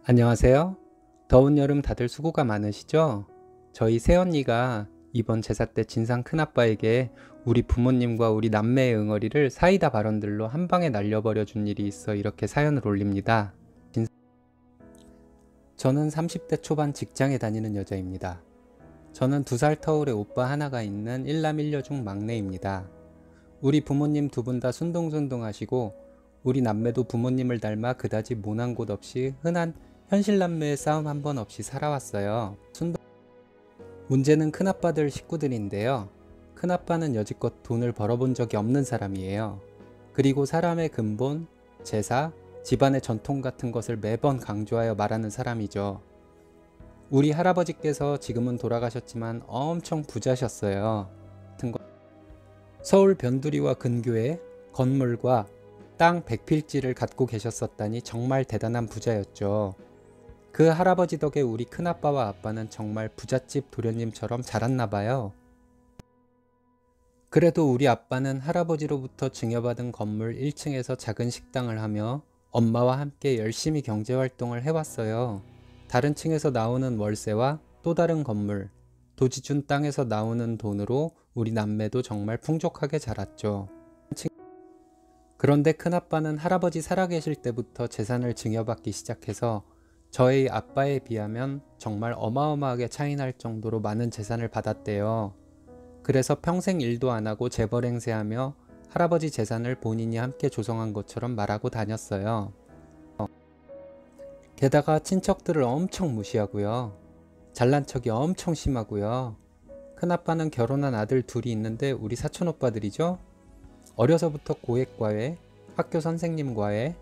안녕하세요. 더운 여름 다들 수고가 많으시죠? 저희 새언니가 이번 제사 때 진상 큰아빠에게 우리 부모님과 우리 남매의 응어리를 사이다 발언들로 한 방에 날려버려 준 일이 있어 이렇게 사연을 올립니다. 저는 30대 초반 직장에 다니는 여자입니다. 저는 2살 터울의 오빠 하나가 있는 일남 일녀 중 막내입니다. 우리 부모님 두 분 다 순둥순둥하시고 우리 남매도 부모님을 닮아 그다지 모난 곳 없이 흔한 현실 남매의 싸움 한 번 없이 살아왔어요. 문제는 큰아빠들 식구들인데요. 큰아빠는 여지껏 돈을 벌어본 적이 없는 사람이에요. 그리고 사람의 근본, 제사, 집안의 전통 같은 것을 매번 강조하여 말하는 사람이죠. 우리 할아버지께서 지금은 돌아가셨지만 엄청 부자셨어요. 서울 변두리와 근교에 건물과 땅 100필지를 갖고 계셨었다니 정말 대단한 부자였죠. 그 할아버지 덕에 우리 큰아빠와 아빠는 정말 부잣집 도련님처럼 자랐나봐요. 그래도 우리 아빠는 할아버지로부터 증여받은 건물 1층에서 작은 식당을 하며 엄마와 함께 열심히 경제활동을 해왔어요. 다른 층에서 나오는 월세와 또 다른 건물, 도지준 땅에서 나오는 돈으로 우리 남매도 정말 풍족하게 자랐죠. 그런데 큰아빠는 할아버지 살아계실 때부터 재산을 증여받기 시작해서 저희 아빠에 비하면 정말 어마어마하게 차이날 정도로 많은 재산을 받았대요. 그래서 평생 일도 안 하고 재벌 행세하며 할아버지 재산을 본인이 함께 조성한 것처럼 말하고 다녔어요. 게다가 친척들을 엄청 무시하고요. 잘난 척이 엄청 심하고요. 큰아빠는 결혼한 아들 둘이 있는데 우리 사촌오빠들이죠. 어려서부터 고액과외, 학교 선생님과외,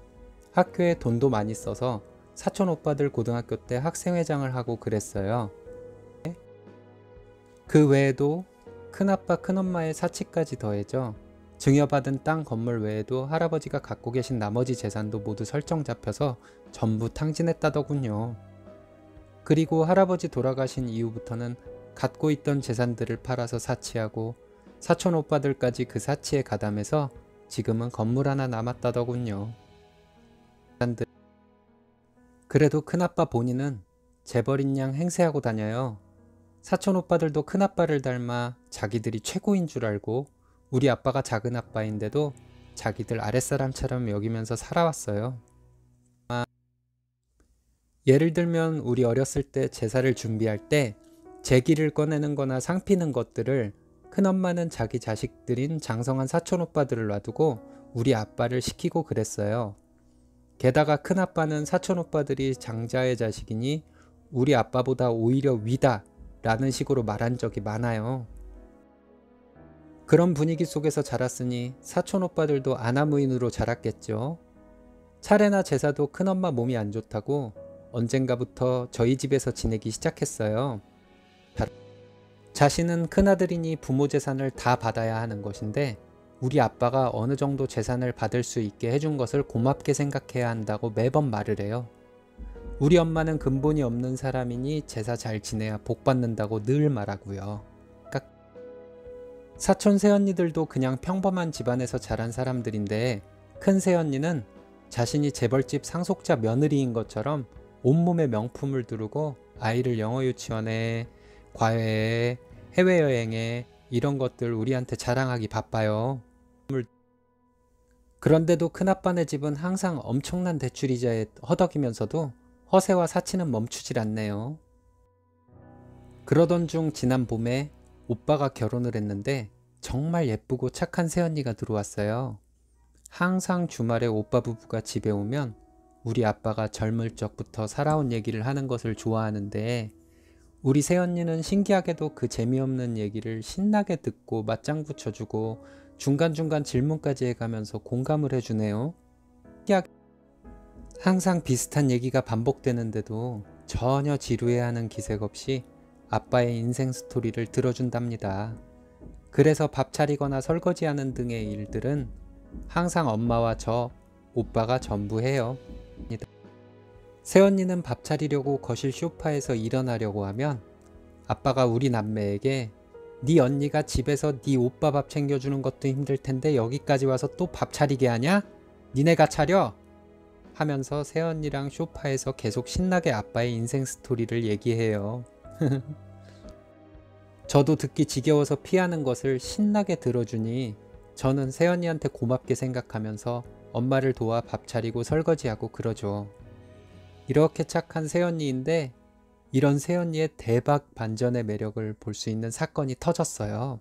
학교에 돈도 많이 써서 사촌오빠들 고등학교 때 학생회장을 하고 그랬어요. 그 외에도 큰아빠 큰엄마의 사치까지 더해져 증여받은 땅 건물 외에도 할아버지가 갖고 계신 나머지 재산도 모두 설정 잡혀서 전부 탕진했다더군요. 그리고 할아버지 돌아가신 이후부터는 갖고 있던 재산들을 팔아서 사치하고 사촌오빠들까지 그 사치에 가담해서 지금은 건물 하나 남았다더군요. 그래도 큰아빠 본인은 재벌인 양 행세하고 다녀요. 사촌오빠들도 큰아빠를 닮아 자기들이 최고인 줄 알고 우리 아빠가 작은 아빠인데도 자기들 아랫사람처럼 여기면서 살아왔어요. 예를 들면 우리 어렸을 때 제사를 준비할 때 제기를 꺼내는 거나 상 피는 것들을 큰엄마는 자기 자식들인 장성한 사촌오빠들을 놔두고 우리 아빠를 시키고 그랬어요. 게다가 큰아빠는 사촌오빠들이 장자의 자식이니 우리 아빠보다 오히려 위다 라는 식으로 말한 적이 많아요. 그런 분위기 속에서 자랐으니 사촌오빠들도 아나무인으로 자랐겠죠. 차례나 제사도 큰엄마 몸이 안 좋다고 언젠가부터 저희 집에서 지내기 시작했어요. 자신은 큰아들이니 부모 재산을 다 받아야 하는 것인데 우리 아빠가 어느 정도 재산을 받을 수 있게 해준 것을 고맙게 생각해야 한다고 매번 말을 해요. 우리 엄마는 근본이 없는 사람이니 제사 잘 지내야 복 받는다고 늘 말하고요. 사촌 새언니들도 그냥 평범한 집안에서 자란 사람들인데 큰 새언니는 자신이 재벌집 상속자 며느리인 것처럼 온몸에 명품을 두르고 아이를 영어 유치원에, 과외에, 해외여행에 이런 것들 우리한테 자랑하기 바빠요. 그런데도 큰아빠네 집은 항상 엄청난 대출이자에 허덕이면서도 허세와 사치는 멈추질 않네요. 그러던 중 지난 봄에 오빠가 결혼을 했는데 정말 예쁘고 착한 새언니가 들어왔어요. 항상 주말에 오빠 부부가 집에 오면 우리 아빠가 젊을 적부터 살아온 얘기를 하는 것을 좋아하는데 우리 새언니는 신기하게도 그 재미없는 얘기를 신나게 듣고 맞장구 쳐주고 중간중간 질문까지 해가면서 공감을 해주네요. 항상 비슷한 얘기가 반복되는데도 전혀 지루해하는 기색 없이 아빠의 인생 스토리를 들어준답니다. 그래서 밥 차리거나 설거지하는 등의 일들은 항상 엄마와 저, 오빠가 전부 해요. 새언니는 밥 차리려고 거실 소파에서 일어나려고 하면 아빠가 우리 남매에게 네 언니가 집에서 네 오빠 밥 챙겨주는 것도 힘들 텐데 여기까지 와서 또 밥 차리게 하냐? 니네가 차려! 하면서 새언니랑 소파에서 계속 신나게 아빠의 인생 스토리를 얘기해요. 저도 듣기 지겨워서 피하는 것을 신나게 들어주니 저는 새언니한테 고맙게 생각하면서 엄마를 도와 밥 차리고 설거지하고 그러죠. 이렇게 착한 새언니인데 이런 새언니의 대박 반전의 매력을 볼 수 있는 사건이 터졌어요.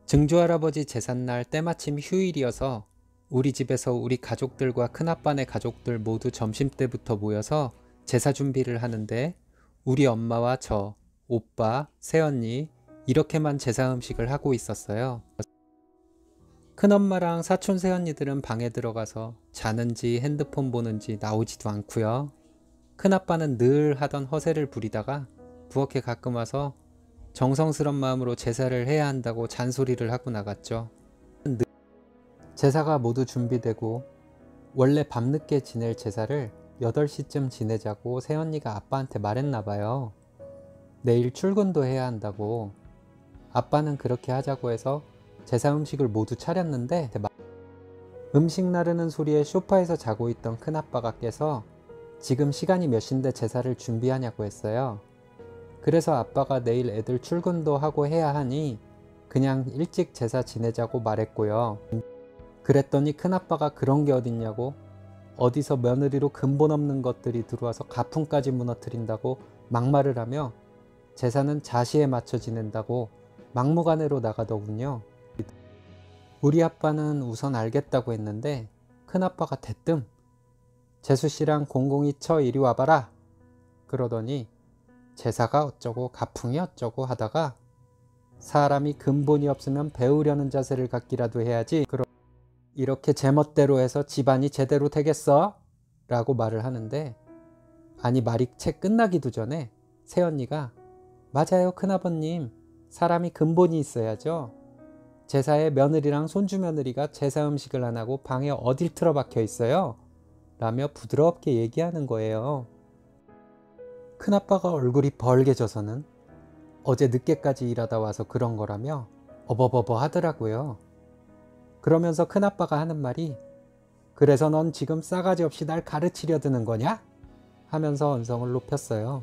증조할아버지 제삿날 때마침 휴일이어서 우리 집에서 우리 가족들과 큰아빠네 가족들 모두 점심때부터 모여서 제사 준비를 하는데 우리 엄마와 저, 오빠, 새언니 이렇게만 제사 음식을 하고 있었어요. 큰엄마랑 사촌 새언니들은 방에 들어가서 자는지 핸드폰 보는지 나오지도 않고요. 큰아빠는 늘 하던 허세를 부리다가 부엌에 가끔 와서 정성스런 마음으로 제사를 해야 한다고 잔소리를 하고 나갔죠. 제사가 모두 준비되고 원래 밤늦게 지낼 제사를 8시쯤 지내자고 새언니가 아빠한테 말했나봐요. 내일 출근도 해야 한다고. 아빠는 그렇게 하자고 해서 제사 음식을 모두 차렸는데 음식 나르는 소리에 소파에서 자고 있던 큰아빠가 깨서 지금 시간이 몇 시인데 제사를 준비하냐고 했어요. 그래서 아빠가 내일 애들 출근도 하고 해야 하니 그냥 일찍 제사 지내자고 말했고요. 그랬더니 큰아빠가 그런 게 어딨냐고 어디서 며느리로 근본 없는 것들이 들어와서 가풍까지 무너뜨린다고 막말을 하며 제사는 자시에 맞춰 지낸다고 막무가내로 나가더군요. 우리 아빠는 우선 알겠다고 했는데 큰아빠가 대뜸 재수씨랑 공공이 쳐 이리 와봐라 그러더니 제사가 어쩌고 가풍이 어쩌고 하다가 사람이 근본이 없으면 배우려는 자세를 갖기라도 해야지 이렇게 제멋대로 해서 집안이 제대로 되겠어? 라고 말을 하는데 아니 말이 채 끝나기도 전에 새언니가 맞아요 큰아버님 사람이 근본이 있어야죠. 제사에 며느리랑 손주며느리가 제사 음식을 안 하고 방에 어딜 틀어박혀 있어요? 라며 부드럽게 얘기하는 거예요. 큰아빠가 얼굴이 벌개져서는 어제 늦게까지 일하다 와서 그런 거라며 어버버버 하더라고요. 그러면서 큰아빠가 하는 말이 그래서 넌 지금 싸가지 없이 날 가르치려 드는 거냐? 하면서 언성을 높였어요.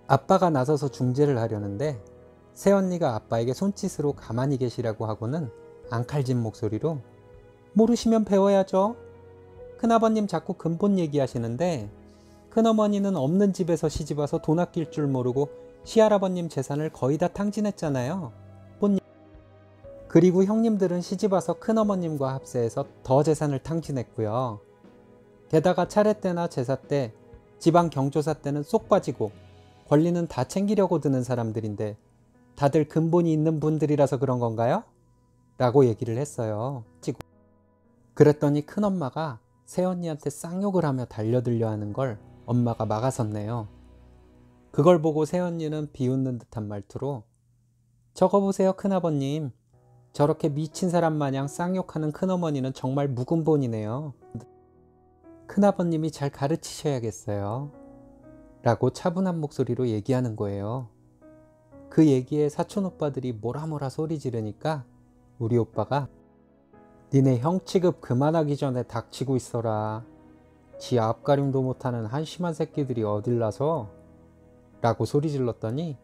아빠가 나서서 중재를 하려는데 새언니가 아빠에게 손짓으로 가만히 계시라고 하고는 앙칼진 목소리로 모르시면 배워야죠. 큰아버님 자꾸 근본 얘기하시는데 큰어머니는 없는 집에서 시집와서 돈 아낄 줄 모르고 시할아버님 재산을 거의 다 탕진했잖아요. 그리고 형님들은 시집와서 큰어머님과 합세해서 더 재산을 탕진했고요. 게다가 차례 때나 제사 때, 지방 경조사 때는 쏙 빠지고 권리는 다 챙기려고 드는 사람들인데 다들 근본이 있는 분들이라서 그런 건가요? 라고 얘기를 했어요. 그랬더니 큰엄마가 새언니한테 쌍욕을 하며 달려들려 하는 걸 엄마가 막아섰네요. 그걸 보고 새언니는 비웃는 듯한 말투로 저거 보세요 큰아버님. 저렇게 미친 사람 마냥 쌍욕하는 큰어머니는 정말 묵은 본이네요. 큰아버님이 잘 가르치셔야겠어요. 라고 차분한 목소리로 얘기하는 거예요. 그 얘기에 사촌오빠들이 뭐라 소리 지르니까 우리 오빠가 니네 형 취급 그만하기 전에 닥치고 있어라. 지 앞가림도 못하는 한심한 새끼들이 어딜 나서? 라고 소리 질렀더니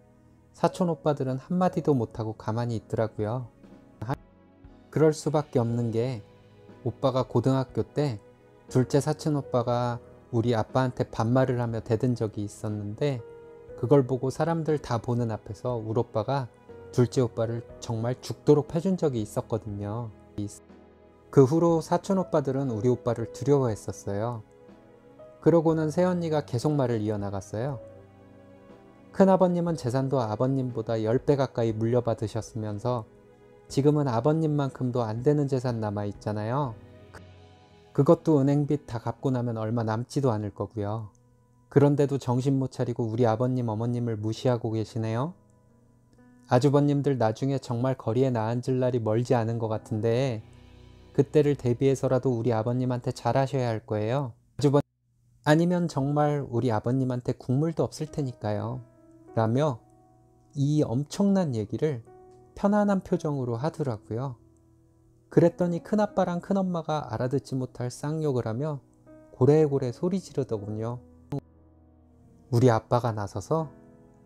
사촌오빠들은 한마디도 못하고 가만히 있더라고요. 그럴 수밖에 없는 게 오빠가 고등학교 때 둘째 사촌오빠가 우리 아빠한테 반말을 하며 대든 적이 있었는데 그걸 보고 사람들 다 보는 앞에서 우리 오빠가 둘째 오빠를 정말 죽도록 패준 적이 있었거든요. 그 후로 사촌오빠들은 우리 오빠를 두려워했었어요. 그러고는 새언니가 계속 말을 이어나갔어요. 큰아버님은 재산도 아버님보다 10배 가까이 물려받으셨으면서 지금은 아버님만큼도 안 되는 재산 남아있잖아요. 그것도 은행빚 다 갚고 나면 얼마 남지도 않을 거고요. 그런데도 정신 못 차리고 우리 아버님 어머님을 무시하고 계시네요. 아주버님들 나중에 정말 거리에 나앉을 날이 멀지 않은 것 같은데 그때를 대비해서라도 우리 아버님한테 잘하셔야 할 거예요. 아니면 정말 우리 아버님한테 국물도 없을 테니까요. 라며 이 엄청난 얘기를 편안한 표정으로 하더라고요. 그랬더니 큰아빠랑 큰엄마가 알아듣지 못할 쌍욕을 하며 고래고래 소리 지르더군요. 우리 아빠가 나서서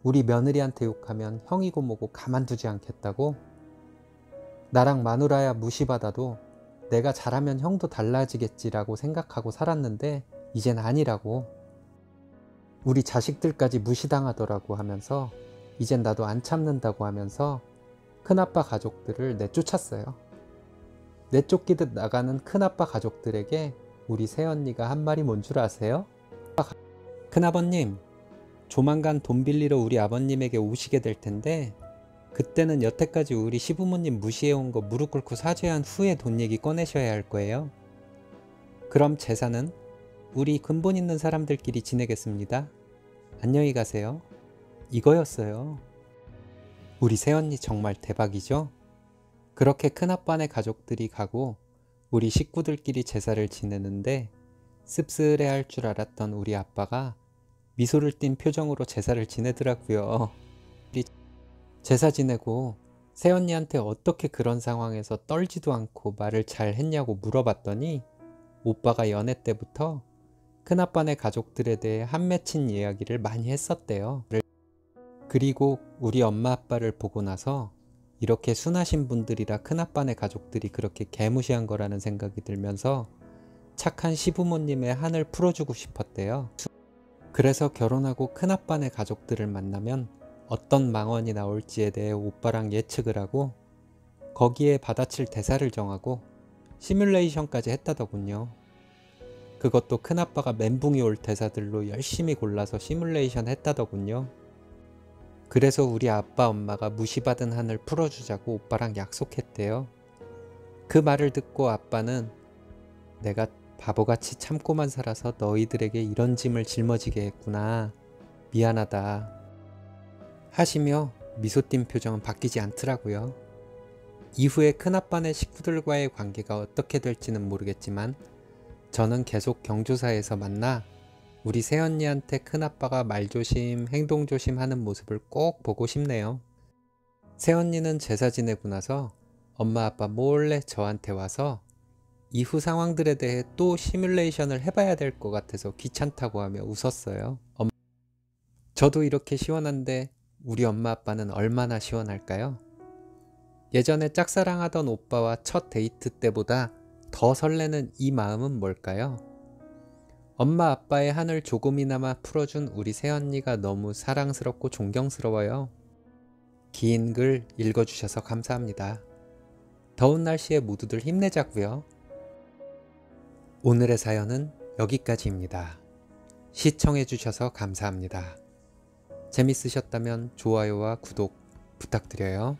우리 며느리한테 욕하면 형이고 뭐고 가만두지 않겠다고? 나랑 마누라야 무시받아도 내가 잘하면 형도 달라지겠지라고 생각하고 살았는데 이젠 아니라고. 우리 자식들까지 무시당하더라고 하면서 이젠 나도 안 참는다고 하면서 큰아빠 가족들을 내쫓았어요. 내쫓기듯 나가는 큰아빠 가족들에게 우리 새언니가 한 말이 뭔 줄 아세요? 큰아버님, 조만간 돈 빌리러 우리 아버님에게 오시게 될 텐데 그때는 여태까지 우리 시부모님 무시해온 거 무릎 꿇고 사죄한 후에 돈 얘기 꺼내셔야 할 거예요. 그럼 제사는 우리 근본 있는 사람들끼리 지내겠습니다. 안녕히 가세요. 이거였어요. 우리 새언니 정말 대박이죠? 그렇게 큰아빠네 가족들이 가고 우리 식구들끼리 제사를 지내는데 씁쓸해할 줄 알았던 우리 아빠가 미소를 띤 표정으로 제사를 지내더라고요. 제사 지내고 새언니한테 어떻게 그런 상황에서 떨지도 않고 말을 잘 했냐고 물어봤더니 오빠가 연애 때부터 큰아빠네 가족들에 대해 한 맺힌 이야기를 많이 했었대요. 그리고 우리 엄마 아빠를 보고 나서 이렇게 순하신 분들이라 큰아빠네 가족들이 그렇게 개무시한 거라는 생각이 들면서 착한 시부모님의 한을 풀어주고 싶었대요. 그래서 결혼하고 큰아빠네 가족들을 만나면 어떤 망언이 나올지에 대해 오빠랑 예측을 하고 거기에 받아칠 대사를 정하고 시뮬레이션까지 했다더군요. 그것도 큰아빠가 멘붕이 올 대사들로 열심히 골라서 시뮬레이션 했다더군요. 그래서 우리 아빠 엄마가 무시받은 한을 풀어주자고 오빠랑 약속했대요. 그 말을 듣고 아빠는 내가 바보같이 참고만 살아서 너희들에게 이런 짐을 짊어지게 했구나. 미안하다. 하시며 미소 띈 표정은 바뀌지 않더라고요. 이후에 큰아빠네 식구들과의 관계가 어떻게 될지는 모르겠지만 저는 계속 경조사에서 만나 우리 새언니한테 큰아빠가 말조심, 행동조심 하는 모습을 꼭 보고 싶네요. 새언니는 제사 지내고 나서 엄마 아빠 몰래 저한테 와서 이후 상황들에 대해 또 시뮬레이션을 해봐야 될 것 같아서 귀찮다고 하며 웃었어요. 저도 이렇게 시원한데 우리 엄마 아빠는 얼마나 시원할까요? 예전에 짝사랑하던 오빠와 첫 데이트 때보다 더 설레는 이 마음은 뭘까요? 엄마 아빠의 한을 조금이나마 풀어준 우리 새언니가 너무 사랑스럽고 존경스러워요. 긴 글 읽어주셔서 감사합니다. 더운 날씨에 모두들 힘내자고요. 오늘의 사연은 여기까지입니다. 시청해주셔서 감사합니다. 재밌으셨다면 좋아요와 구독 부탁드려요.